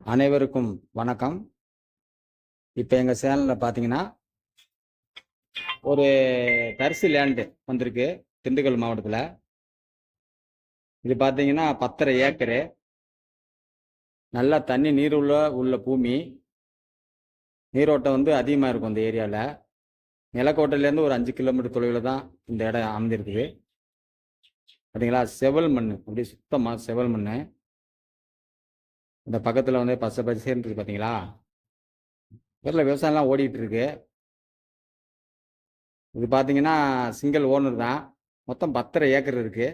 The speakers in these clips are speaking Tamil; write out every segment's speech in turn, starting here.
அனைவருக்கும் வணக்கம். இப்போ எங்கள் சேனலில் பார்த்தீங்கன்னா ஒரு தரிசு லேண்டு வந்திருக்கு திண்டுக்கல் மாவட்டத்தில். இது பார்த்தீங்கன்னா 10.5 ஏக்கரு, நல்லா தண்ணி நீர் உள்ள பூமி. நீரோட்டம் வந்து அதிகமாக இருக்கும் இந்த ஏரியாவில். நிலக்கோட்டையிலேருந்து ஒரு 5 கிலோமீட்டர் தொலைவில் தான் இந்த இடம் அமைந்திருக்குது. பார்த்தீங்களா, செவல் மண், அப்படி சுத்தமாக செவல் மண். இந்த பக்கத்தில் வந்து பச்சை பச்சைன்னு இருக்குது பார்த்தீங்களா. இதில் விவசாயம்லாம் ஓடிட்டு இருக்கு. இது பார்த்தீங்கன்னா சிங்கிள் ஓனர் தான். மொத்தம் 10.5 ஏக்கர் இருக்குது.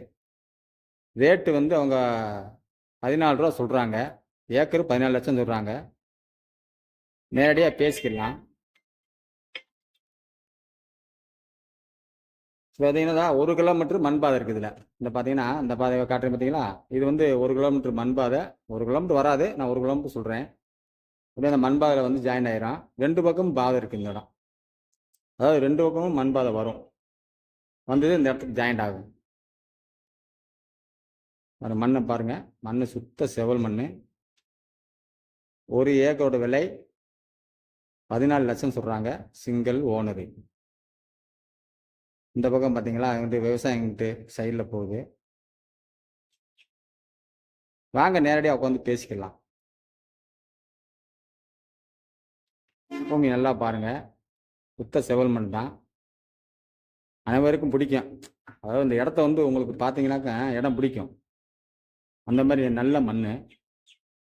ரேட்டு வந்து அவங்க 14 ரூபா சொல்கிறாங்க. ஏக்கரு 14 லட்சம் சொல்கிறாங்க. நேரடியாக பேசிக்கலாம். பார்த்தீங்கன்னா 1 கிலோமீட்டர் மண் பாதை இருக்குது இதில். இந்த பார்த்தீங்கன்னா இந்த பாதையை காட்டுறேன் பார்த்தீங்களா, இது வந்து 1 கிலோமீட்டர் மண் பாதை. 1 கிலோமீட்டர் வராது, நான் 1 கிலோமீட்டர் சொல்கிறேன். அப்படியே அந்த மண் பாதையில் வந்து ஜாயின் ஆயிரும். 2 பக்கமும் பாதை இருக்குது இந்த இடம். அதாவது 2 பக்கமும் மண் பாதை வரும், வந்தது இந்த இடத்துக்கு ஜாயிண்ட் ஆகும். அந்த மண்ணை பாருங்கள், மண் சுத்த செவல் மண். 1 ஏக்கரோட விலை 14 லட்சம் சொல்கிறாங்க, சிங்கிள் ஓனரு. இந்த பக்கம் பார்த்தீங்களா, வந்து விவசாயிங்கிட்டு சைடில் போகுது. வாங்க நேரடியாக உட்காந்து பேசிக்கலாம். பூமி நல்லா பாருங்கள், சுத்த செவல் மண் தான். அனைவருக்கும் பிடிக்கும். அதாவது இந்த இடத்த வந்து உங்களுக்கு பார்த்தீங்கன்னாக்கா இடம் பிடிக்கும். அந்த மாதிரி நல்ல மண்.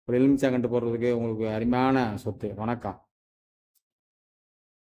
ஒரு எலுமிச்சங்கண்டு போடுறதுக்கு உங்களுக்கு அருமையான சொத்து. வணக்கம்.